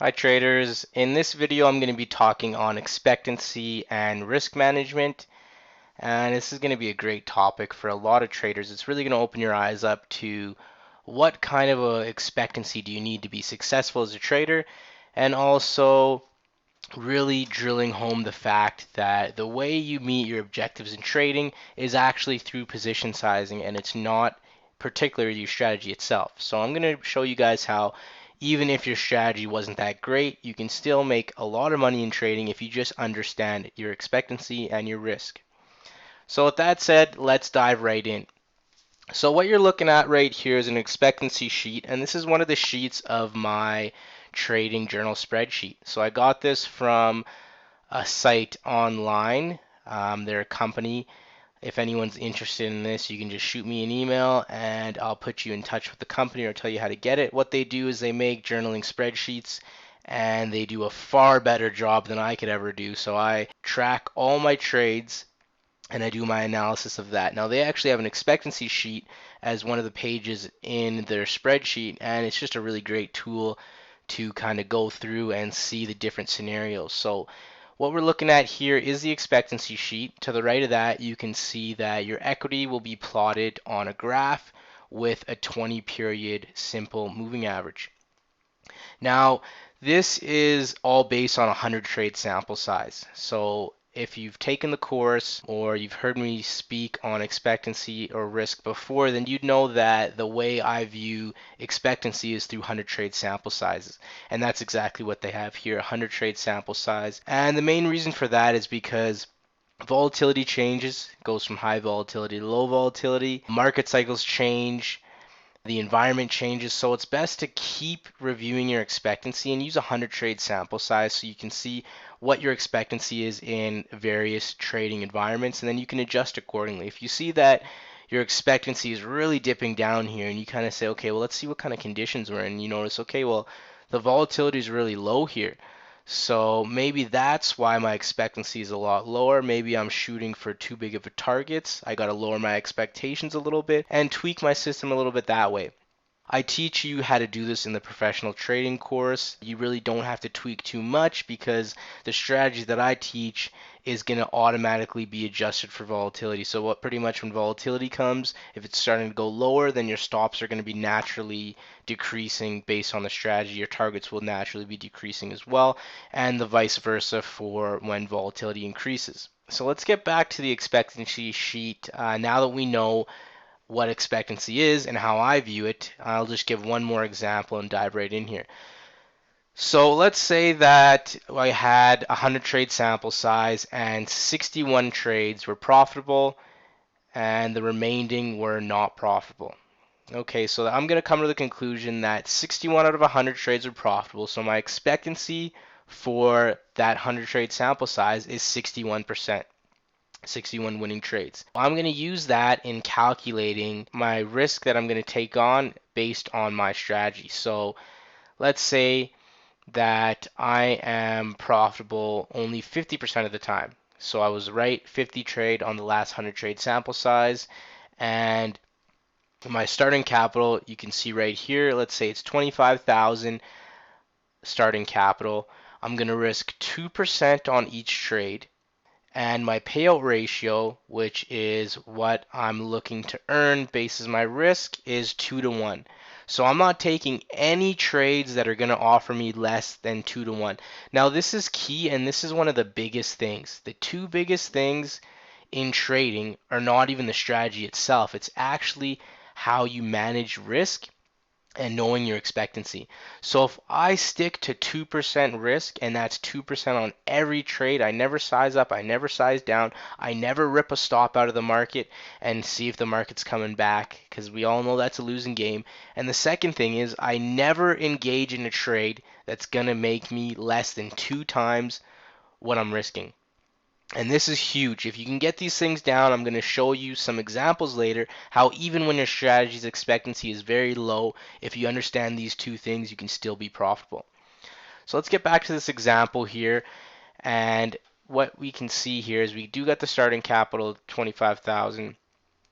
Hi traders, in this video I'm going to be talking on expectancy and risk management, and this is going to be a great topic for a lot of traders. It's really going to open your eyes up to what kind of a expectancy do you need to be successful as a trader, and also really drilling home the fact that the way you meet your objectives in trading is actually through position sizing, and it's not particularly your strategy itself. So I'm going to show you guys how even if your strategy wasn't that great, you can still make a lot of money in trading if you just understand your expectancy and your risk. So with that said, let's dive right in. So what you're looking at right here is an expectancy sheet, and this is one of the sheets of my trading journal spreadsheet. So I got this from a site online. They're a company. If anyone's interested in this, you can just shoot me an email and I'll put you in touch with the company or tell you how to get it. What they do is they make journaling spreadsheets and they do a far better job than I could ever do. So I track all my trades and I do my analysis of that. Now they actually have an expectancy sheet as one of the pages in their spreadsheet, and it's just a really great tool to kind of go through and see the different scenarios. So what we're looking at here is the expectancy sheet. To the right of that, you can see that your equity will be plotted on a graph with a 20 period simple moving average. Now, this is all based on a 100 trade sample size. So if you've taken the course or you've heard me speak on expectancy or risk before, then you'd know that the way I view expectancy is through 100 trade sample sizes. And that's exactly what they have here, 100 trade sample size. And the main reason for that is because volatility changes, goes from high volatility to low volatility. Market cycles change, the environment changes, so it's best to keep reviewing your expectancy and use a 100 trade sample size so you can see what your expectancy is in various trading environments, and then you can adjust accordingly. If you see that your expectancy is really dipping down here and you kind of say, okay, well, let's see what kind of conditions we're in, you notice, okay, well, the volatility is really low here. So maybe that's why my expectancy is a lot lower. Maybe I'm shooting for too big of a targets. I got to lower my expectations a little bit and tweak my system a little bit that way. I teach you how to do this in the professional trading course. You really don't have to tweak too much because the strategy that I teach is going to automatically be adjusted for volatility. So what pretty much when volatility comes, if it's starting to go lower, then your stops are going to be naturally decreasing based on the strategy. Your targets will naturally be decreasing as well, and the vice versa for when volatility increases. So let's get back to the expectancy sheet. Now that we know what expectancy is and how I view it, I'll just give one more example and dive right in here. So let's say that I had a 100 trade sample size and 61 trades were profitable and the remaining were not profitable. Okay, so I'm going to come to the conclusion that 61 out of 100 trades are profitable, so my expectancy for that 100 trade sample size is 61%. 61 winning trades. I'm going to use that in calculating my risk that I'm going to take on based on my strategy. So let's say that I am profitable only 50% of the time. So I was right 50 trade on the last 100 trade sample size, and my starting capital you can see right here, let's say it's 25,000 starting capital. I'm going to risk 2% on each trade, and my payout ratio, which is what I'm looking to earn basis my risk, is 2 to 1. So I'm not taking any trades that are going to offer me less than 2 to 1. Now this is key, and this is one of the biggest things. The two biggest things in trading are not even the strategy itself. It's actually how you manage risk and knowing your expectancy. So if I stick to 2% risk, and that's 2% on every trade, I never size up, I never size down, I never rip a stop out of the market and see if the market's coming back, because we all know that's a losing game. And the second thing is I never engage in a trade that's going to make me less than 2 times what I'm risking. And this is huge. If you can get these things down, I'm going to show you some examples later how even when your strategy's expectancy is very low, if you understand these two things, you can still be profitable. So let's get back to this example here. And what we can see here is we do got the starting capital of 25,000.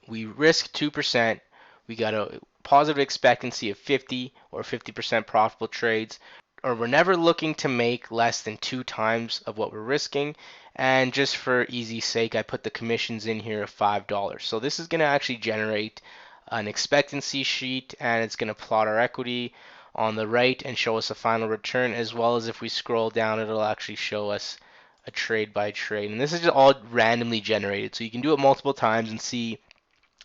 We risk 2%. We got a positive expectancy of 50 or 50% profitable trades. or we're never looking to make less than 2 times of what we're risking. And just for easy sake, I put the commissions in here of $5. So this is going to actually generate an expectancy sheet, and it's going to plot our equity on the right and show us a final return, as well as if we scroll down, it'll actually show us a trade by trade. And this is just all randomly generated, so you can do it multiple times and see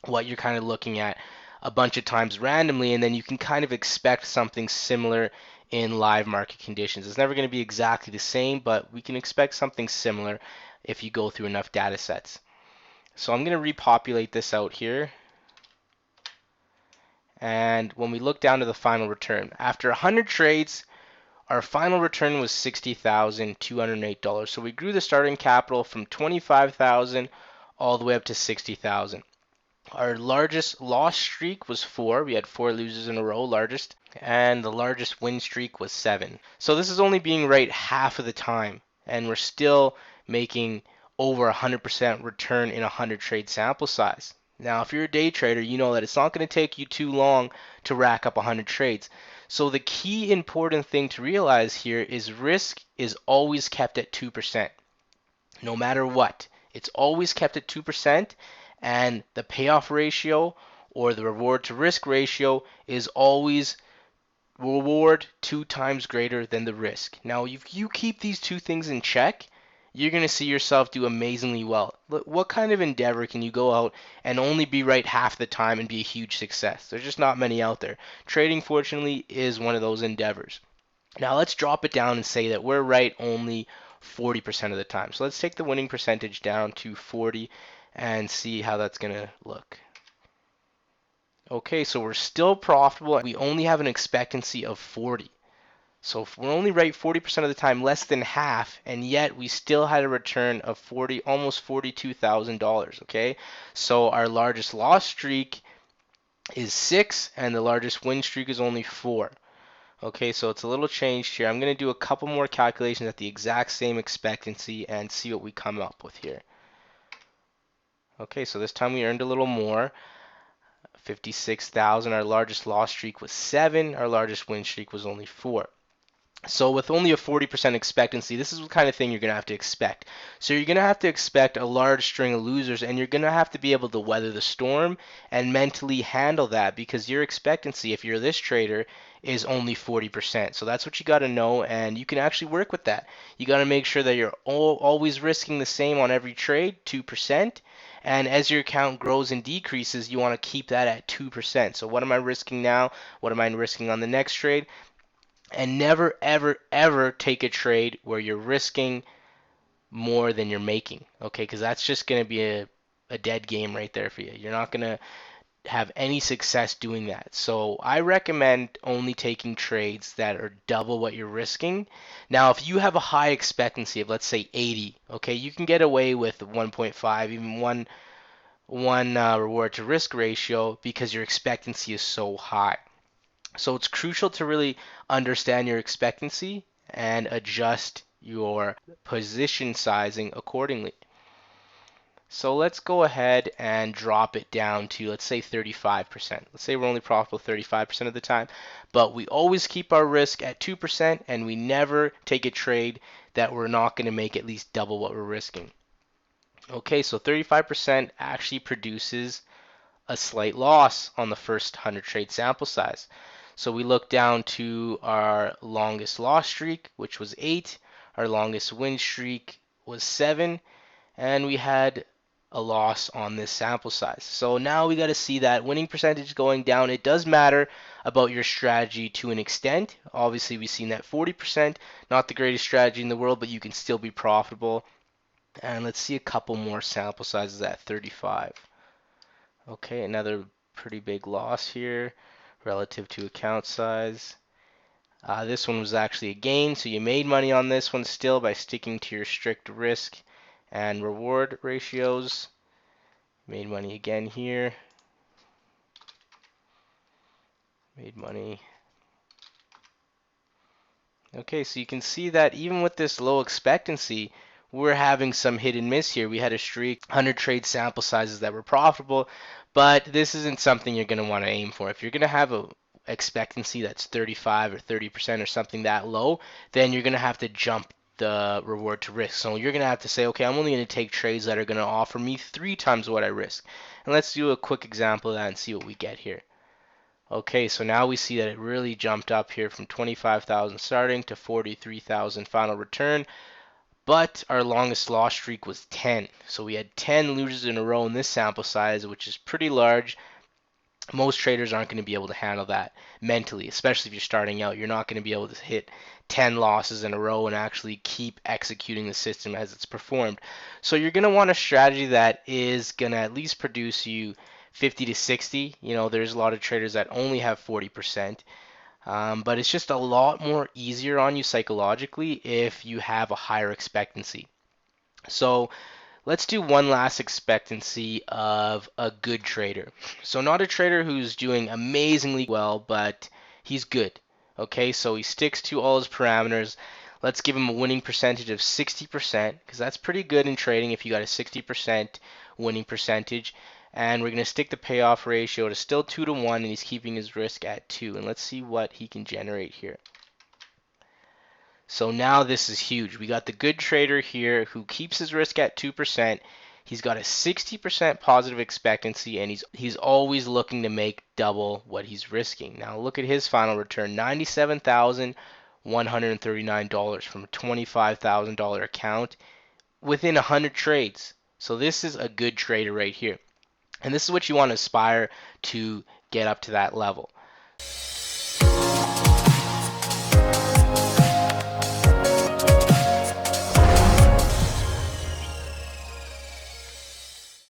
what you're kind of looking at a bunch of times randomly, and then you can kind of expect something similar in live market conditions. It's never going to be exactly the same, but we can expect something similar if you go through enough data sets. So I'm going to repopulate this out here. And when we look down to the final return, after 100 trades, our final return was $60,208. So we grew the starting capital from 25,000 all the way up to 60,000. Our largest loss streak was 4. We had 4 losers in a row, largest. And the largest win streak was 7. So this is only being right half of the time. And we're still making over 100% return in a 100 trade sample size. Now, if you're a day trader, you know that it's not going to take you too long to rack up 100 trades. So the key important thing to realize here is risk is always kept at 2%. No matter what, it's always kept at 2%, and the payoff ratio or the reward to risk ratio is always reward 2 times greater than the risk. Now, if you keep these two things in check, you're going to see yourself do amazingly well. What kind of endeavor can you go out and only be right half the time and be a huge success? There's just not many out there. Trading, fortunately, is one of those endeavors. Now let's drop it down and say that we're right only 40% of the time. So let's take the winning percentage down to 40 and see how that's going to look. Okay, so we're still profitable. We only have an expectancy of 40. So if we're only right 40% of the time, less than half, and yet we still had a return of 40, almost $42,000. Okay, so our largest loss streak is 6, and the largest win streak is only 4. Okay, so it's a little changed here. I'm going to do a couple more calculations at the exact same expectancy and see what we come up with here. Okay, so this time we earned a little more. 56,000. Our largest loss streak was 7. Our largest win streak was only 4. So with only a 40% expectancy, this is the kind of thing you're going to have to expect. So you're going to have to expect a large string of losers, and you're going to have to be able to weather the storm and mentally handle that, because your expectancy, if you're this trader, is only 40%. So that's what you got to know, and you can actually work with that. You got to make sure that you're always risking the same on every trade, 2%. And as your account grows and decreases, you want to keep that at 2%. So what am I risking now? What am I risking on the next trade? And never, ever, ever take a trade where you're risking more than you're making, okay? Because that's just going to be a dead game right there for you. You're not going to have any success doing that. So I recommend only taking trades that are double what you're risking. Now, if you have a high expectancy of, let's say, 80, okay, you can get away with 1.5, even one reward to risk ratio, because your expectancy is so high. So it's crucial to really understand your expectancy and adjust your position sizing accordingly. So let's go ahead and drop it down to, let's say, 35%. Let's say we're only profitable 35% of the time, but we always keep our risk at 2%, and we never take a trade that we're not going to make at least double what we're risking. Okay, so 35% actually produces a slight loss on the first 100 trade sample size. So we look down to our longest loss streak, which was 8. Our longest win streak was 7. And we had a loss on this sample size. So now we got to see that winning percentage going down. It does matter about your strategy to an extent. Obviously, we've seen that 40%, not the greatest strategy in the world, but you can still be profitable. And let's see a couple more sample sizes at 35. Okay, another pretty big loss here relative to account size. This one was actually a gain, so you made money on this one still by sticking to your strict risk and reward ratios. Made money again here. Made money. Okay, so you can see that even with this low expectancy, we're having some hit and miss here. We had a streak, 100 trade sample sizes that were profitable, but this isn't something you're going to want to aim for. If you're going to have expectancy that's 35 or 30% or something that low, then you're going to have to jump the reward to risk. So you're going to have to say, okay, I'm only going to take trades that are going to offer me 3 times what I risk. And let's do a quick example of that and see what we get here. Okay, so now we see that it really jumped up here from 25,000 starting to 43,000 final return. But our longest loss streak was 10. So we had 10 losers in a row in this sample size, which is pretty large. Most traders aren't going to be able to handle that mentally, especially if you're starting out. You're not going to be able to hit 10 losses in a row and actually keep executing the system as it's performed. So you're going to want a strategy that is going to at least produce you 50 to 60. You know, there's a lot of traders that only have 40%. But it's just a lot more easier on you psychologically if you have a higher expectancy. So let's do one last expectancy of a good trader. So not a trader who's doing amazingly well, but he's good. Okay, so he sticks to all his parameters. Let's give him a winning percentage of 60%, because that's pretty good in trading if you got a 60% winning percentage. And we're going to stick the payoff ratio to still 2 to 1, and he's keeping his risk at 2. And let's see what he can generate here. So now this is huge. We got the good trader here who keeps his risk at 2%. He's got a 60% positive expectancy, and he's always looking to make double what he's risking. Now look at his final return, $97,139 from a $25,000 account within 100 trades. So this is a good trader right here. And this is what you want to aspire to get up to that level.